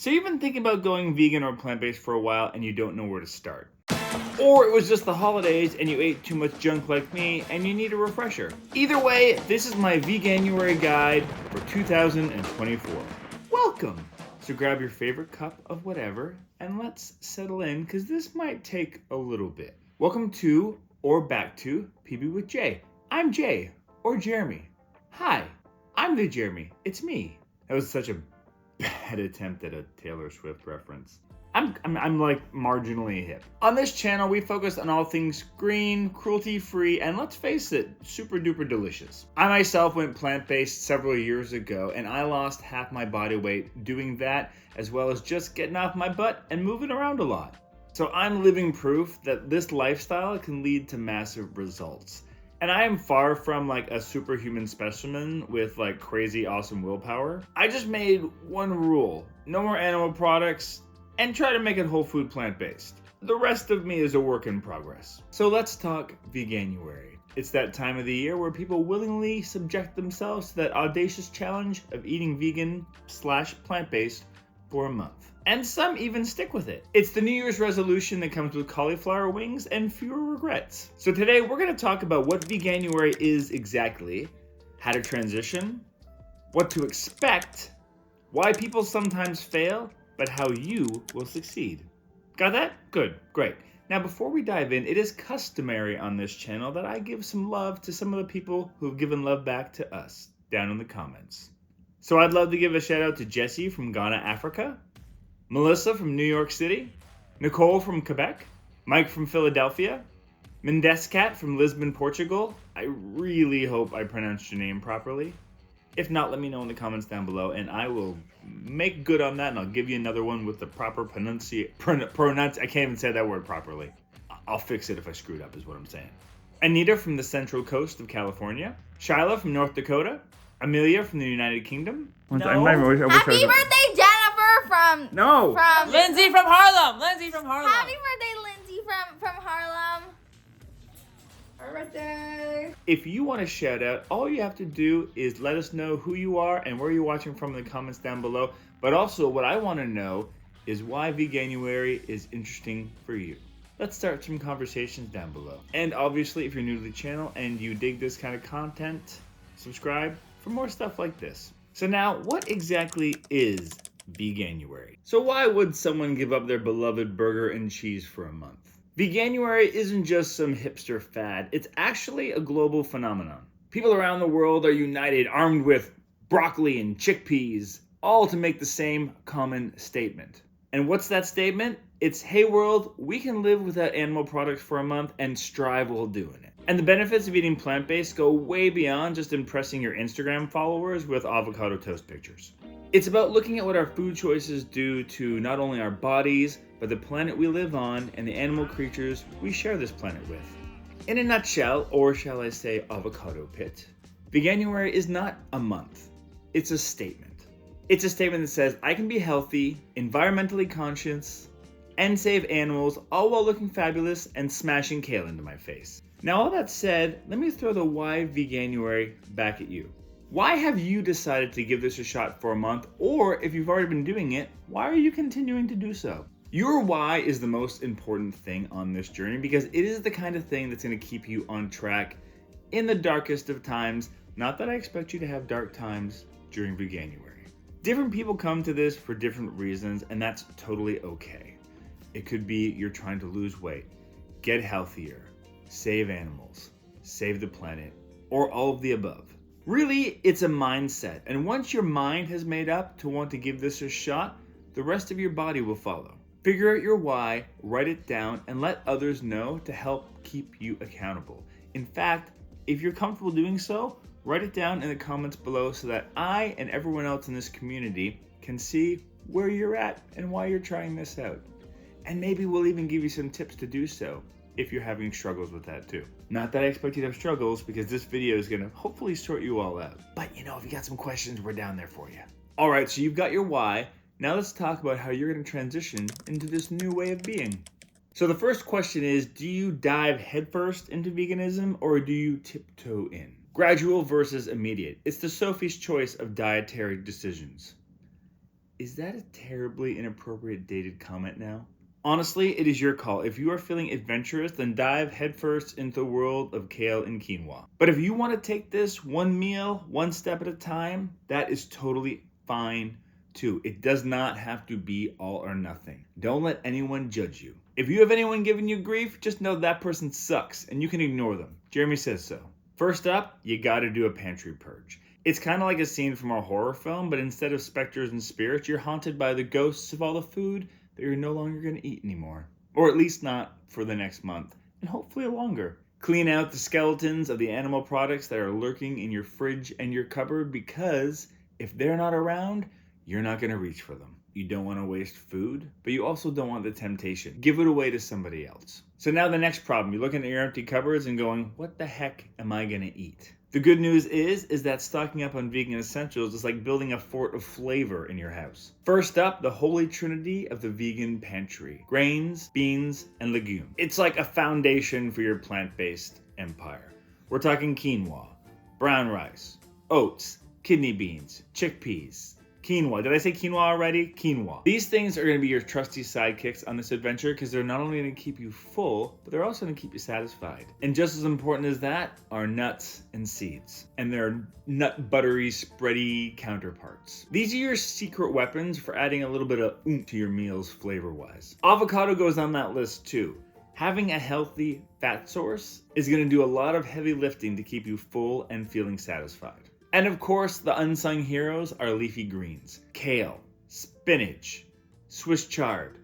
So you've been thinking about going vegan or plant-based for a while and you don't know where to start. Or it was just the holidays and you ate too much junk like me and you need a refresher. Either way, this is my Veganuary guide for 2024. Welcome! So grab your favorite cup of whatever and let's settle in because this might take a little bit. Welcome to, or back to, PB with Jay. I'm Jay, or Jeremy. Hi, I'm the Jeremy. It's me. That was such a bad attempt at a Taylor Swift reference. I'm like marginally hip. On this channel, we focus on all things green, cruelty-free, and let's face it, super duper delicious. I myself went plant-based several years ago, and I lost half my body weight doing that, as well as just getting off my butt and moving around a lot. So I'm living proof that this lifestyle can lead to massive results. And I am far from like a superhuman specimen with like crazy awesome willpower. I just made one rule: no more animal products, and try to make it whole food plant-based. The rest of me is a work in progress. So let's talk Veganuary. It's that time of the year where people willingly subject themselves to that audacious challenge of eating vegan/plant-based for a month. And some even stick with it. It's the New Year's resolution that comes with cauliflower wings and fewer regrets. So today we're gonna talk about what Veganuary is exactly, how to transition, what to expect, why people sometimes fail, but how you will succeed. Got that? Good, great. Now before we dive in, it is customary on this channel that I give some love to some of the people who have given love back to us down in the comments. So I'd love to give a shout out to Jesse from Ghana, Africa, Melissa from New York City, Nicole from Quebec, Mike from Philadelphia, Mendescat from Lisbon, Portugal. I really hope I pronounced your name properly. If not, let me know in the comments down below and I will make good on that and I'll give you another one with the proper pronunciation. I can't even say that word properly. I'll fix it if I screwed up is what I'm saying. Anita from the central coast of California, Shyla from North Dakota, Amelia from the United Kingdom. No. Happy birthday, Jennifer from Lindsay from Harlem. Lindsay from Harlem. Happy birthday, Lindsay from Harlem. Happy birthday. If you want to shout out, all you have to do is let us know who you are and where you're watching from in the comments down below. But also what I want to know is why Veganuary is interesting for you. Let's start some conversations down below. And obviously, if you're new to the channel and you dig this kind of content, subscribe for more stuff like this. So now, what exactly is Veganuary? So why would someone give up their beloved burger and cheese for a month? Veganuary isn't just some hipster fad, it's actually a global phenomenon. People around the world are united, armed with broccoli and chickpeas, all to make the same common statement. And what's that statement? It's, hey world, we can live without animal products for a month and strive while doing it. And the benefits of eating plant-based go way beyond just impressing your Instagram followers with avocado toast pictures. It's about looking at what our food choices do to not only our bodies, but the planet we live on and the animal creatures we share this planet with. In a nutshell, or shall I say avocado pit, Veganuary is not a month, it's a statement. It's a statement that says, I can be healthy, environmentally conscious, and save animals, all while looking fabulous and smashing kale into my face. Now all that said, let me throw the why Veganuary back at you. Why have you decided to give this a shot for a month? Or if you've already been doing it, why are you continuing to do so? Your why is the most important thing on this journey because it is the kind of thing that's going to keep you on track in the darkest of times. Not that I expect you to have dark times during Veganuary. Different people come to this for different reasons, and that's totally okay. It could be you're trying to lose weight, get healthier, save animals, save the planet, or all of the above. Really, it's a mindset, and once your mind has made up to want to give this a shot, the rest of your body will follow. Figure out your why, write it down, and let others know to help keep you accountable. In fact, if you're comfortable doing so, write it down in the comments below so that I and everyone else in this community can see where you're at and why you're trying this out. And maybe we'll even give you some tips to do so if you're having struggles with that too. Not that I expect you to have struggles because this video is gonna hopefully sort you all out. But you know, if you got some questions, we're down there for you. All right, so you've got your why. Now let's talk about how you're gonna transition into this new way of being. So the first question is, do you dive headfirst into veganism or do you tiptoe in? Gradual versus immediate. It's the Sophie's choice of dietary decisions. Is that a terribly inappropriate dated comment now? Honestly, it is your call. If you are feeling adventurous, then dive headfirst into the world of kale and quinoa. But if you want to take this one meal, one step at a time, that is totally fine too. It does not have to be all or nothing. Don't let anyone judge you. If you have anyone giving you grief, just know that person sucks and you can ignore them. Jeremy says so. First up, you gotta do a pantry purge. It's kind of like a scene from a horror film, but instead of specters and spirits, you're haunted by the ghosts of all the food that you're no longer going to eat anymore. Or at least not for the next month, and hopefully longer. Clean out the skeletons of the animal products that are lurking in your fridge and your cupboard, because if they're not around, you're not going to reach for them. You don't want to waste food, but you also don't want the temptation. Give it away to somebody else. So now the next problem, you're looking at your empty cupboards and going, what the heck am I going to eat? The good news is that stocking up on vegan essentials is like building a fort of flavor in your house. First up, the holy trinity of the vegan pantry: grains, beans, and legumes. It's like a foundation for your plant-based empire. We're talking quinoa, brown rice, oats, kidney beans, chickpeas, quinoa. Did I say quinoa already? Quinoa. These things are going to be your trusty sidekicks on this adventure because they're not only going to keep you full, but they're also going to keep you satisfied. And just as important as that are nuts and seeds and their nut buttery, spready counterparts. These are your secret weapons for adding a little bit of oomph to your meals flavor-wise. Avocado goes on that list too. Having a healthy fat source is going to do a lot of heavy lifting to keep you full and feeling satisfied. And of course, the unsung heroes are leafy greens. Kale, spinach, Swiss chard,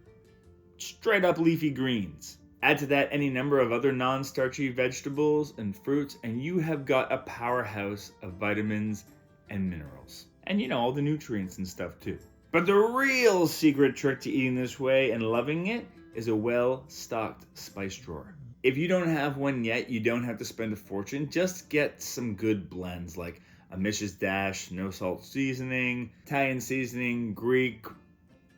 straight up leafy greens. Add to that any number of other non-starchy vegetables and fruits, and you have got a powerhouse of vitamins and minerals. And you know, all the nutrients and stuff too. But the real secret trick to eating this way and loving it is a well-stocked spice drawer. If you don't have one yet, you don't have to spend a fortune. Just get some good blends like a Mrs. Dash, no salt seasoning, Italian seasoning, Greek,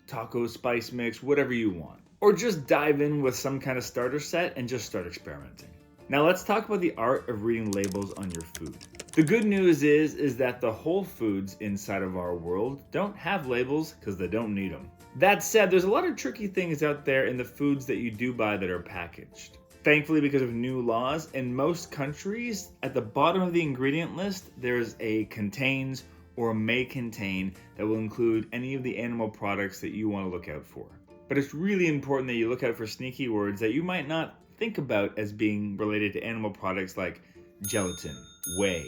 taco spice mix, whatever you want. Or just dive in with some kind of starter set and just start experimenting. Now let's talk about the art of reading labels on your food. The good news is that the whole foods inside of our world don't have labels because they don't need them. That said, there's a lot of tricky things out there in the foods that you do buy that are packaged. Thankfully, because of new laws, in most countries, at the bottom of the ingredient list, there's a contains or may contain that will include any of the animal products that you want to look out for. But it's really important that you look out for sneaky words that you might not think about as being related to animal products like gelatin, whey,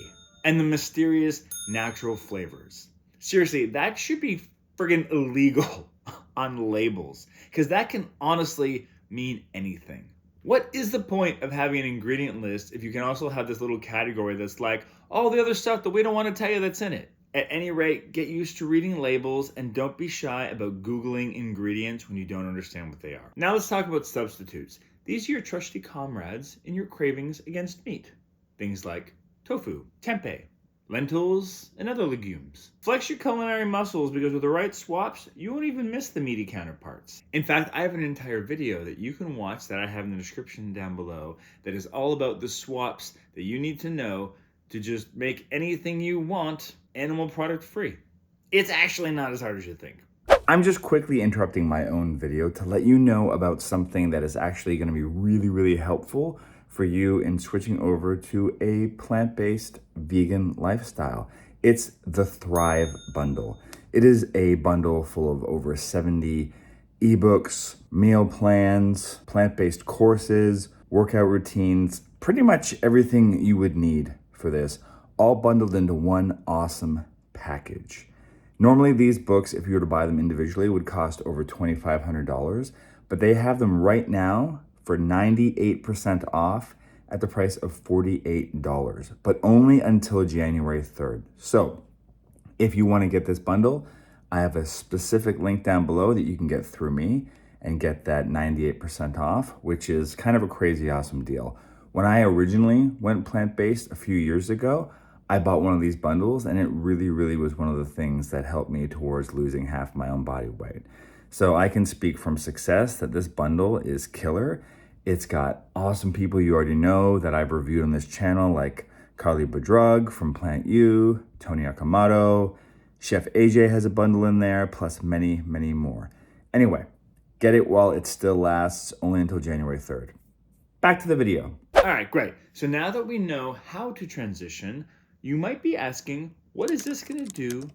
and the mysterious natural flavors. Seriously, that should be friggin' illegal on labels, because that can honestly mean anything. What is the point of having an ingredient list if you can also have this little category that's like all the other stuff that we don't want to tell you that's in it? At any rate, get used to reading labels and don't be shy about Googling ingredients when you don't understand what they are. Now let's talk about substitutes. These are your trusty comrades in your cravings against meat. Things like tofu, tempeh, lentils, and other legumes. Flex your culinary muscles because with the right swaps, you won't even miss the meaty counterparts. In fact, I have an entire video that you can watch that I have in the description down below that is all about the swaps that you need to know to just make anything you want animal product free. It's actually not as hard as you think. I'm just quickly interrupting my own video to let you know about something that is actually going to be really helpful for you in switching over to a plant-based vegan lifestyle. It's the Thrive Bundle. It is a bundle full of over 70 ebooks, meal plans, plant-based courses, workout routines, pretty much everything you would need for this, all bundled into one awesome package. Normally these books, if you were to buy them individually, would cost over $2,500, but they have them right now for 98% off at the price of $48, but only until January 3rd. So if you want to get this bundle, I have a specific link down below that you can get through me and get that 98% off, which is kind of a crazy awesome deal. When I originally went plant-based a few years ago, I bought one of these bundles and it really was one of the things that helped me towards losing half my own body weight. So I can speak from success that this bundle is killer. It's got awesome people you already know that I've reviewed on this channel, like Carly Bedrug from Plant U, Tony Akamoto, Chef AJ has a bundle in there, plus many, many more. Anyway, get it while it still lasts, only until January 3rd. Back to the video. All right, great. So now that we know how to transition, you might be asking, what is this gonna do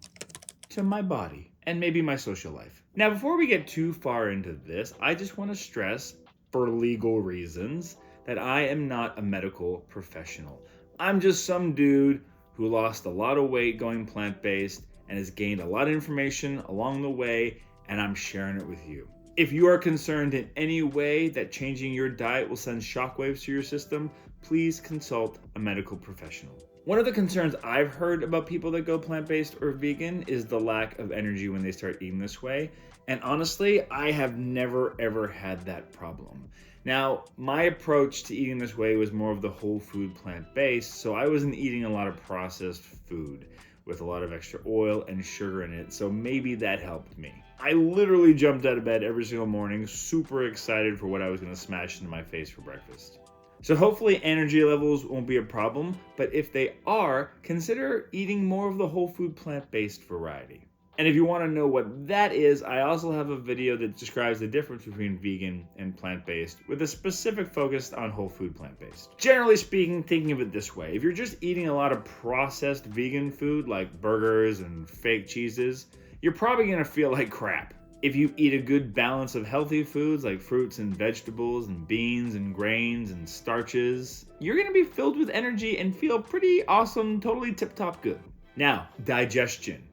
to my body and maybe my social life? Now, before we get too far into this, I just wanna stress, for legal reasons, that I am not a medical professional. I'm just some dude who lost a lot of weight going plant-based and has gained a lot of information along the way, and I'm sharing it with you. If you are concerned in any way that changing your diet will send shockwaves to your system, please consult a medical professional. One of the concerns I've heard about people that go plant-based or vegan is the lack of energy when they start eating this way. And honestly, I have never ever had that problem. Now, my approach to eating this way was more of the whole food plant-based, so I wasn't eating a lot of processed food with a lot of extra oil and sugar in it, so maybe that helped me. I literally jumped out of bed every single morning, super excited for what I was gonna smash into my face for breakfast. So hopefully energy levels won't be a problem, but if they are, consider eating more of the whole food plant-based variety. And if you want to know what that is, I also have a video that describes the difference between vegan and plant-based with a specific focus on whole food plant-based. Generally speaking, thinking of it this way, if you're just eating a lot of processed vegan food like burgers and fake cheeses, you're probably going to feel like crap. If you eat a good balance of healthy foods like fruits and vegetables and beans and grains and starches, you're going to be filled with energy and feel pretty awesome, totally tip-top good. Now, digestion.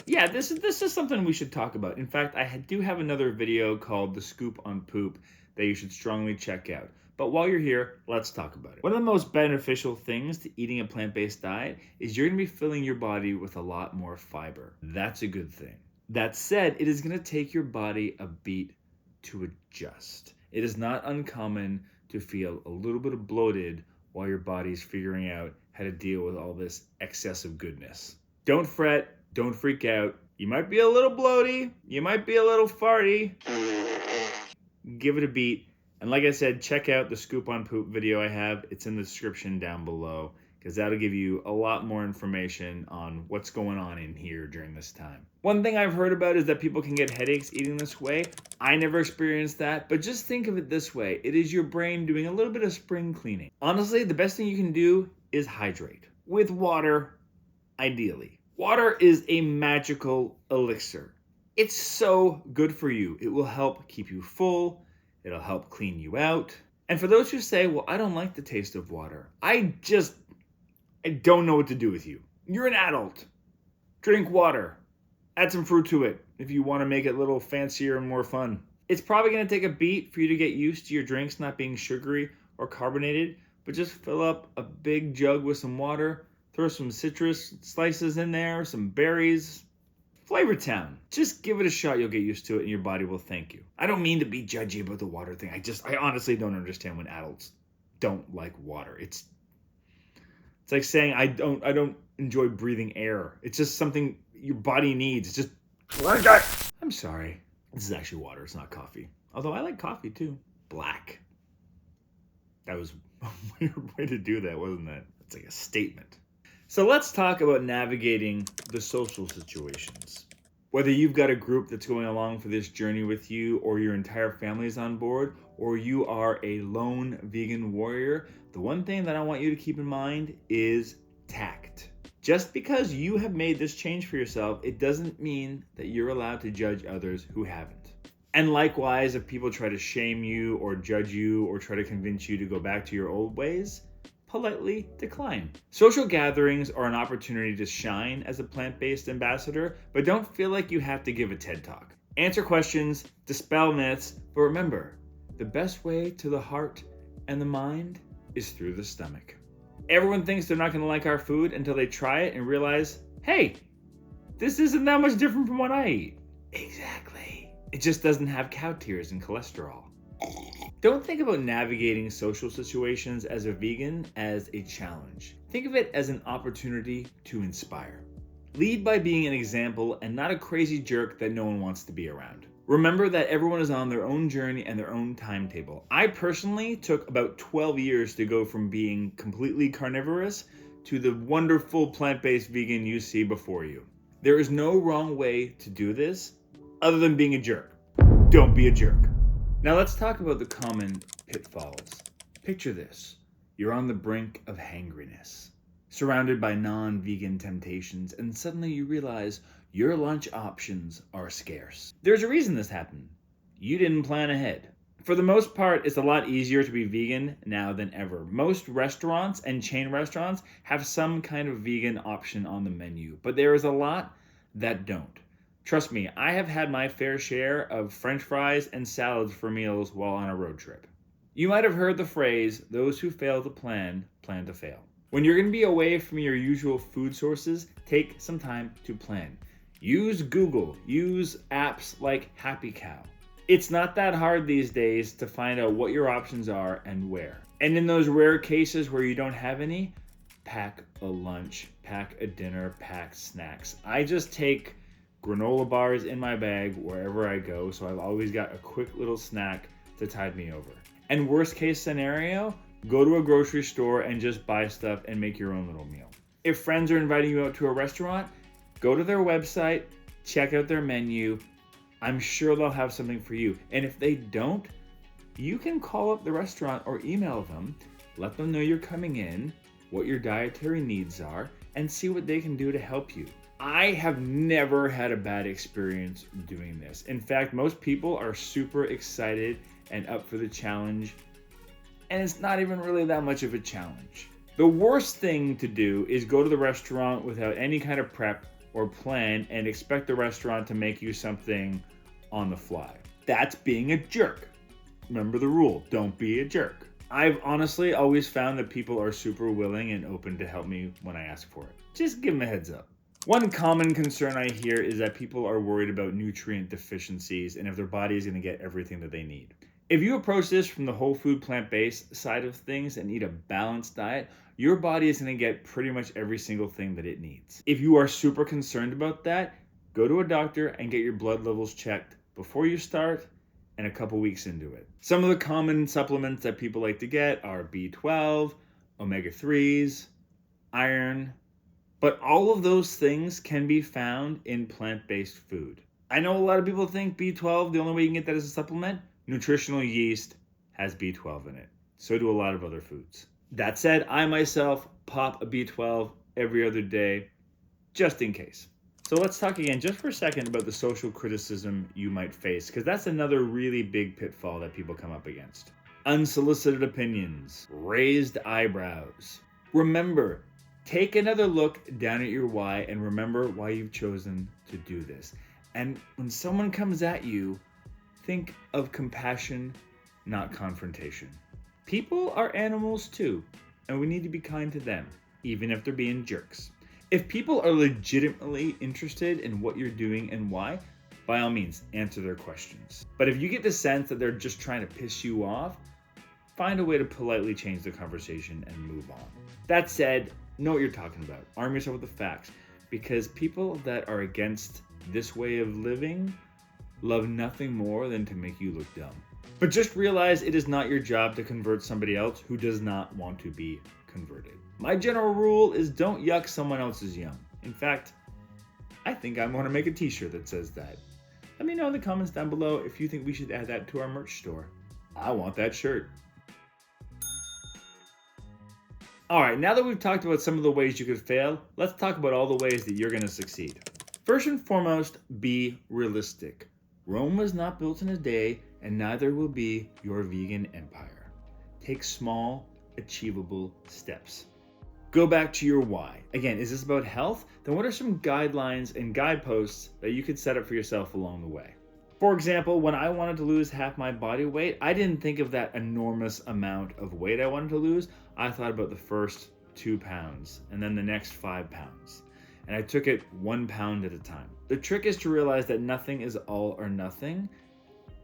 Yeah, this is something we should talk about. In fact, I do have another video called The Scoop on Poop that you should strongly check out. But while you're here, let's talk about it. One of the most beneficial things to eating a plant-based diet is you're gonna be filling your body with a lot more fiber. That's a good thing. That said, it is gonna take your body a beat to adjust. It is not uncommon to feel a little bit bloated while your body's figuring out how to deal with all this excess of goodness. Don't fret, don't freak out. You might be a little bloaty, you might be a little farty. Give it a beat. And like I said, check out the Scoop on Poop video I have. It's in the description down below, because that'll give you a lot more information on what's going on in here during this time. One thing I've heard about is that people can get headaches eating this way. I never experienced that, but just think of it this way. It is your brain doing a little bit of spring cleaning. Honestly, the best thing you can do is hydrate. With water, ideally. Water is a magical elixir. It's so good for you. It will help keep you full. It'll help clean you out. And for those who say, well, I don't like the taste of water, I don't know what to do with you. You're an adult. Drink water. Add some fruit to it if you want to make it a little fancier and more fun. It's probably going to take a beat for you to get used to your drinks not being sugary or carbonated, but just fill up a big jug with some water, throw some citrus slices in there, some berries. Flavor Town. Just give it a shot, you'll get used to it and your body will thank you. I don't mean to be judgy about the water thing. I honestly don't understand when adults don't like water. It's like saying I don't enjoy breathing air. It's just something your body needs. It's just I'm sorry. This is actually water, it's not coffee. Although I like coffee too. Black. That was a weird way to do that, wasn't it? It's like a statement. So let's talk about navigating the social situations. Whether you've got a group that's going along for this journey with you, or your entire family is on board, or you are a lone vegan warrior, the one thing that I want you to keep in mind is tact. Just because you have made this change for yourself, it doesn't mean that you're allowed to judge others who haven't. And likewise, if people try to shame you or judge you or try to convince you to go back to your old ways, politely decline. Social gatherings are an opportunity to shine as a plant-based ambassador, but don't feel like you have to give a TED Talk. Answer questions, dispel myths, but remember, the best way to the heart and the mind is through the stomach. Everyone thinks they're not going to like our food until they try it and realize, hey, this isn't that much different from what I eat. Exactly. It just doesn't have cow tears and cholesterol. Don't think about navigating social situations as a vegan as a challenge. Think of it as an opportunity to inspire. Lead by being an example and not a crazy jerk that no one wants to be around. Remember that everyone is on their own journey and their own timetable. I personally took about 12 years to go from being completely carnivorous to the wonderful plant-based vegan you see before you. There is no wrong way to do this other than being a jerk. Don't be a jerk. Now let's talk about the common pitfalls. Picture this. You're on the brink of hangriness, surrounded by non-vegan temptations, and suddenly you realize your lunch options are scarce. There's a reason this happened. You didn't plan ahead. For the most part, it's a lot easier to be vegan now than ever. Most restaurants and chain restaurants have some kind of vegan option on the menu, but there is a lot that don't. Trust me, I have had my fair share of French fries and salads for meals while on a road trip. You might have heard the phrase, those who fail to plan to fail. When you're going to be away from your usual food sources, take some time to plan. Use Google, use apps like Happy Cow. It's not that hard these days to find out what your options are and where. And in those rare cases where you don't have any, pack a lunch, pack a dinner, pack snacks. I just take granola bars in my bag wherever I go, so I've always got a quick little snack to tide me over. And worst case scenario, go to a grocery store and just buy stuff and make your own little meal. If friends are inviting you out to a restaurant, go to their website, check out their menu. I'm sure they'll have something for you. And if they don't, you can call up the restaurant or email them, let them know you're coming in, what your dietary needs are, and see what they can do to help you. I have never had a bad experience doing this. In fact, most people are super excited and up for the challenge, and it's not even really that much of a challenge. The worst thing to do is go to the restaurant without any kind of prep or plan and expect the restaurant to make you something on the fly. That's being a jerk. Remember the rule, don't be a jerk. I've honestly always found that people are super willing and open to help me when I ask for it. Just give them a heads up. One common concern I hear is that people are worried about nutrient deficiencies and if their body is going to get everything that they need. If you approach this from the whole food plant-based side of things and eat a balanced diet, your body is going to get pretty much every single thing that it needs. If you are super concerned about that, go to a doctor and get your blood levels checked before you start and a couple weeks into it. Some of the common supplements that people like to get are B12, omega-3s, iron, but all of those things can be found in plant-based food. I know a lot of people think B12, the only way you can get that is a supplement. Nutritional yeast has B12 in it. So do a lot of other foods. That said, I myself pop a B12 every other day, just in case. So let's talk again just for a second about the social criticism you might face, because that's another really big pitfall that people come up against. Unsolicited opinions, raised eyebrows. Remember, take another look down at your why and remember why you've chosen to do this. And when someone comes at you, think of compassion, not confrontation. People are animals too, and we need to be kind to them, even if they're being jerks. If people are legitimately interested in what you're doing and why, by all means, answer their questions. But if you get the sense that they're just trying to piss you off, find a way to politely change the conversation and move on. That said, know what you're talking about. Arm yourself with the facts, because people that are against this way of living love nothing more than to make you look dumb. But just realize it is not your job to convert somebody else who does not want to be converted. My general rule is don't yuck someone else's yum. In fact, I think I want to make a t-shirt that says that. Let me know in the comments down below if you think we should add that to our merch store. I want that shirt. Alright, now that we've talked about some of the ways you could fail, let's talk about all the ways that you're going to succeed. First and foremost, be realistic. Rome was not built in a day, and neither will be your vegan empire. Take small, achievable steps. Go back to your why. Again, is this about health? Then what are some guidelines and guideposts that you could set up for yourself along the way? For example, when I wanted to lose half my body weight, I didn't think of that enormous amount of weight I wanted to lose. I thought about the first 2 pounds and then the next 5 pounds. And I took it 1 pound at a time. The trick is to realize that nothing is all or nothing.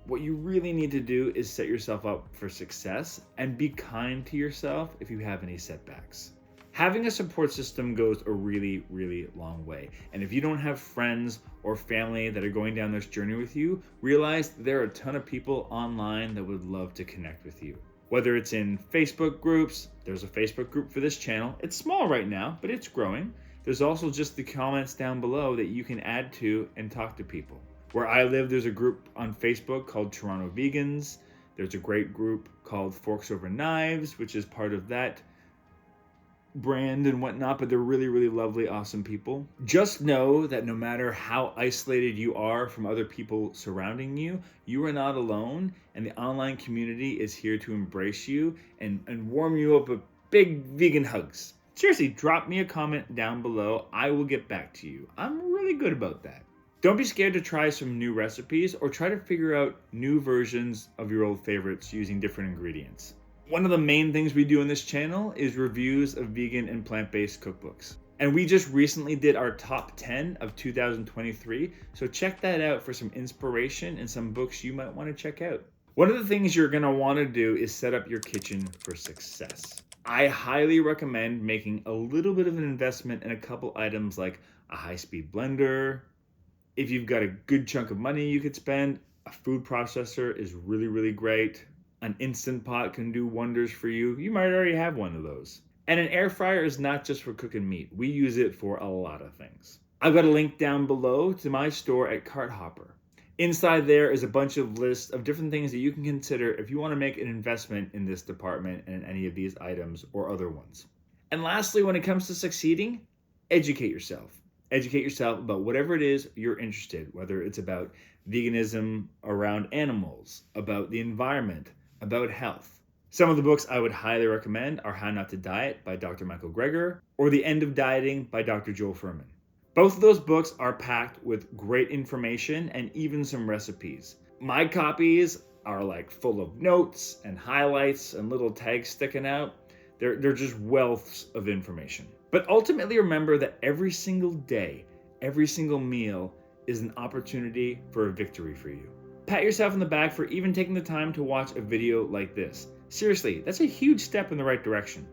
What you really need to do is set yourself up for success and be kind to yourself if you have any setbacks. Having a support system goes a really, really long way. And if you don't have friends or family that are going down this journey with you, realize there are a ton of people online that would love to connect with you. Whether it's in Facebook groups, there's a Facebook group for this channel. It's small right now, but it's growing. There's also just the comments down below that you can add to and talk to people. Where I live, there's a group on Facebook called Toronto Vegans. There's a great group called Forks Over Knives, which is part of that brand and whatnot, but they're really, really lovely, awesome people. Just know that no matter how isolated you are from other people surrounding you, you are not alone, and the online community is here to embrace you and warm you up with big vegan hugs. Seriously, drop me a comment down below. I will get back to you. I'm really good about that. Don't be scared to try some new recipes or try to figure out new versions of your old favorites using different ingredients. One of the main things we do on this channel is reviews of vegan and plant-based cookbooks. And we just recently did our top 10 of 2023, so check that out for some inspiration and some books you might want to check out. One of the things you're going to want to do is set up your kitchen for success. I highly recommend making a little bit of an investment in a couple items like a high-speed blender. If you've got a good chunk of money you could spend, a food processor is really, really great. An Instant Pot can do wonders for you. You might already have one of those. And an air fryer is not just for cooking meat. We use it for a lot of things. I've got a link down below to my store at Cart Hopper. Inside there is a bunch of lists of different things that you can consider if you want to make an investment in this department and in any of these items or other ones. And lastly, when it comes to succeeding, educate yourself. Educate yourself about whatever it is you're interested, whether it's about veganism around animals, about the environment, about health. Some of the books I would highly recommend are How Not to Diet by Dr. Michael Greger or The End of Dieting by Dr. Joel Fuhrman. Both of those books are packed with great information and even some recipes. My copies are like full of notes and highlights and little tags sticking out. They're just wealths of information. But ultimately remember that every single day, every single meal is an opportunity for a victory for you. Pat yourself on the back for even taking the time to watch a video like this. Seriously, that's a huge step in the right direction.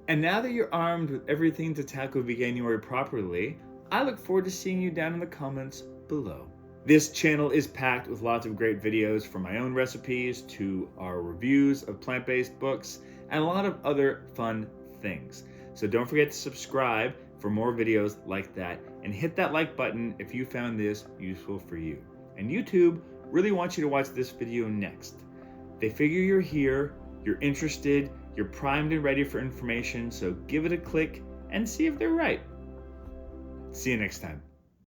And now that you're armed with everything to tackle Veganuary properly, I look forward to seeing you down in the comments below. This channel is packed with lots of great videos from my own recipes to our reviews of plant-based books and a lot of other fun things. So don't forget to subscribe for more videos like that and hit that like button if you found this useful for you. And YouTube really wants you to watch this video next. They figure you're here, you're interested, you're primed and ready for information, so give it a click and see if they're right. See you next time.